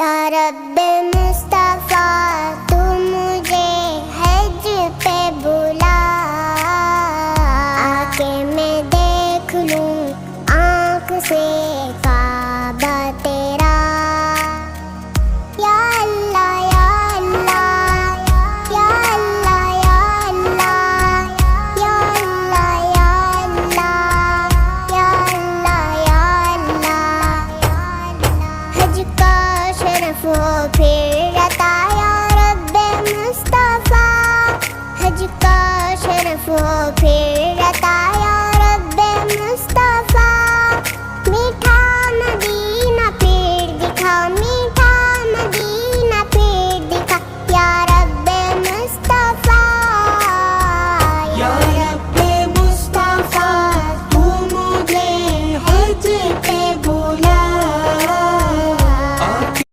یا رب مصطفیٰ تو مجھے حج پہ بلا، آ کے میں دیکھ لوں آنکھ سے کعبہ تیرا۔ یا اللہ یا اللہ یا اللہ یا اللہ یا اللہ یا اللہ یا اللہ یا اللہ، حج کا شرف ہو پھر